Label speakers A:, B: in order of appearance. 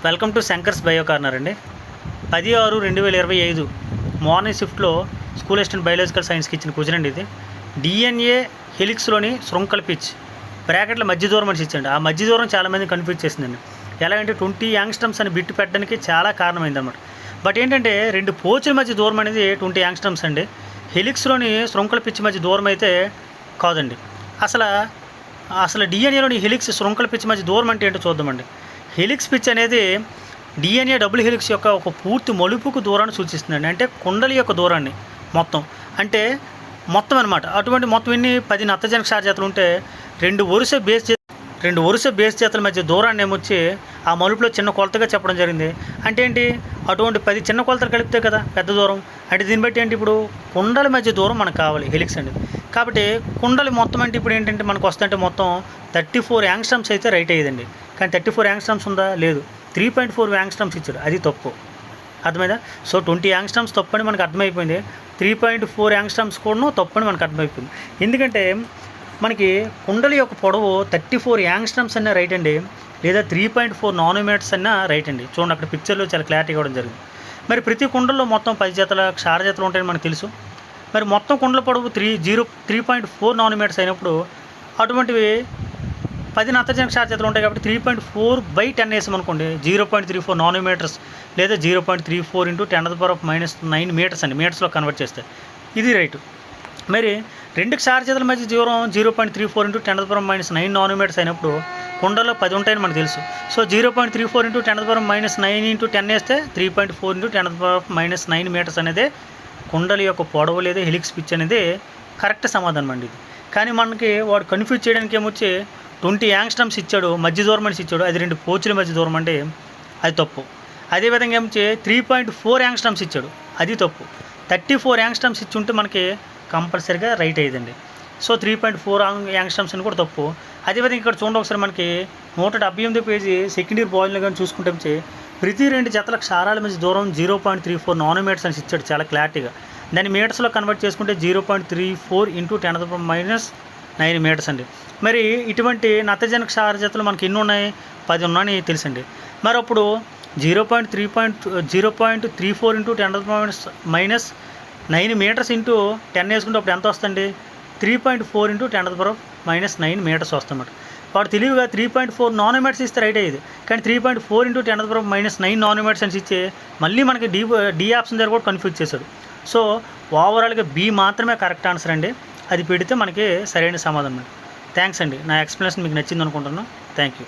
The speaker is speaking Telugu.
A: Welcome to Shankar's bio corner అండి. 10/6/2025 మార్నింగ్ షిఫ్ట్లో స్కూల్ అసిస్టెంట్ బయాలజికల్ సైన్స్కి ఇచ్చిన క్వశ్చన్ అండి ఇది. డిఎన్ఏ హెలిక్స్లోని శృంఖల పిచ్ బ్రాకెట్ల మధ్య దూరం అని ఇచ్చండి. ఆ మధ్య దూరం చాలామంది కన్ఫ్యూజ్ చేసిందండి. ఎలాగంటే 20 యాంగ్స్ట్రమ్స్ అని బిట్టు పెట్టడానికి చాలా కారణమైందన్నమాట. బట్ ఏంటంటే రెండు పోచుల మధ్య దూరం అనేది 20 యాంగ్స్ట్రమ్స్ అండి. హెలిక్స్లోని శృంఖల పిచ్ మధ్య దూరం అయితే కాదండి. అసలు డిఎన్ఏలోని హెలిక్స్ శృంఖల పిచ్ మధ్య దూరం అంటే ఏంటో చూద్దామండి. హెలిక్స్ పిచ్ అనేది డిఎన్ఏ డబుల్ హెలిక్స్ యొక్క ఒక పూర్తి మలుపుకు దూరాన్ని సూచిస్తుందండి. అంటే కుండలి యొక్క దూరాన్ని మొత్తం అనమాట. అటువంటి మొత్తం ఎన్ని 10 నత్తజనక క్షారజాతులు ఉంటే రెండు వరుస బేస్ జాతుల మధ్య దూరాన్ని ఏమొచ్చి ఆ మలుపులో చిన్న కొలతగా చెప్పడం జరిగింది. అంటే ఏంటి, అటువంటి 10 చిన్న కొలతలు కలిపితే కదా పెద్ద దూరం. అంటే దీన్ని బట్టి ఏంటి, ఇప్పుడు కుండల మధ్య దూరం మనకు కావాలి హెలిక్స్ అండి. కాబట్టి కుండలి మొత్తం అంటే ఇప్పుడు ఏంటంటే మనకు వస్తుంటే మొత్తం 34 యాంగ్స్ట్రమ్స్ అయితే రైట్ అయ్యేదండి. కానీ 34 యాంగ్స్ట్రమ్స్ ఉందా? లేదు. 3.4 యాంగ్స్ట్రమ్స్ ఇచ్చాడు, అది తప్పు. అర్థమైందా? సో 20 యాంగ్స్ట్రమ్స్ తప్పు అని మనకు అర్థమైపోయింది. 3.4 యాంగ్స్ట్రమ్స్ కూడా తప్పు అని మనకు అర్థమైపోయింది. ఎందుకంటే మనకి కుండలి యొక్క పొడవు 34 యాంగ్స్ట్రమ్స్ అన్న రైట్ అండి, లేదా 3.4 నానోమీటర్స్ అన్న రైట్ అండి. చూడండి, అక్కడ పిక్చర్లో చాలా క్లారిటీ ఇవ్వడం జరిగింది. మరి ప్రతి కుండల్లో మొత్తం 10 జతల క్షారజాతులు ఉంటాయని మనకు తెలుసు. మరి మొత్తం కుండల పొడవు 3.4 నానోమీటర్స్ అయినప్పుడు అటువంటివి 10 నత్తజనక క్షారజాతులు ఉంటాయి. కాబట్టి 3.4/10 వేసాం అనుకోండి, 0.34 నానోమీటర్స్ లేదా 0.34 × 10⁻⁹ మీటర్స్ అండి. మీటర్స్లో కన్వర్ట్ చేస్తే ఇది రైట్. మరి రెండు క్షారజాతుల మధ్య దూరం 0.34 × 10⁻⁹ నానోమీటర్స్ అయినప్పుడు కుండలో 10 ఉంటాయని మనకు తెలుసు. సో 0.34 × 10⁻⁹ × 10 వేస్తే 3.4 × 10⁻⁹ మీటర్స్ అనేది కుండలి యొక్క పొడవు లేదా హెలిక్స్ పిచ్ అనేది కరెక్ట్ సమాధానం అండి ఇది. కానీ మనకి వాడు కన్ఫ్యూజ్ చేయడానికి ఏమొచ్చి 20 యాంగ్స్ట్రమ్స్ ఇచ్చాడు, మధ్య దూరం అని ఇచ్చాడు, అది రెండు పోచుల మధ్య దూరం అంటే అది తప్పు. అదేవిధంగా ఏమొచ్చి 3.4 యాంగ్స్ట్రమ్స్ ఇచ్చాడు, అది తప్పు. 34 యాంగ్స్ట్రమ్స్ ఇచ్చి ఉంటే మనకి కంపల్సరీగా రైట్ అయ్యేదండి. సో 3.4 యాంగ్స్ట్రమ్స్ అని కూడా తప్పు. అదేవిధంగా ఇక్కడ చూడండి ఒకసారి, మనకి 178 పేజీ సెకండ్ ఇయర్ బాయ్లో కానీ చూసుకుంటే ప్రతి రెండు జతల క్షారాల మధ్య దూరం 0.34 నానోమీటర్స్ అని ఇచ్చాడు చాలా క్లారిటీగా. దాన్ని మీటర్స్లో కన్వర్ట్ చేసుకుంటే 0.34 × 10⁻⁹ మీటర్స్ అండి. మరి ఇటువంటి నత్తజనక క్షారజాతులు మనకి ఎన్ని ఉన్నాయి? 10 ఉన్నాయని తెలుసండి. మరి అప్పుడు 0.34 × 10⁻⁹ మీటర్స్ ఇంటూ 10 వేసుకుంటే అప్పుడు ఎంత వస్తుంది? 3.4 × 10⁻⁹ మీటర్స్ వస్తుందన్నమాట. వాడు తెలివిగా 3.4 నానోమీటర్స్ ఇస్తే రైట్ అయ్యేది. కానీ 3.4 × 10⁻⁹ నానోమీటర్స్ అని ఇచ్చి మళ్ళీ మనకి డి ఆప్షన్ దగ్గర కూడా కన్ఫ్యూజ్ చేశాడు. సో ఓవరాల్గా బి మాత్రమే కరెక్ట్ ఆన్సర్ అండి. అది పెడితే మనకి సరైన సమాధానం అండి. థ్యాంక్స్ అండి. నా ఎక్స్ప్లెనేషన్ మీకు నచ్చింది అనుకుంటున్నాను. Thank you.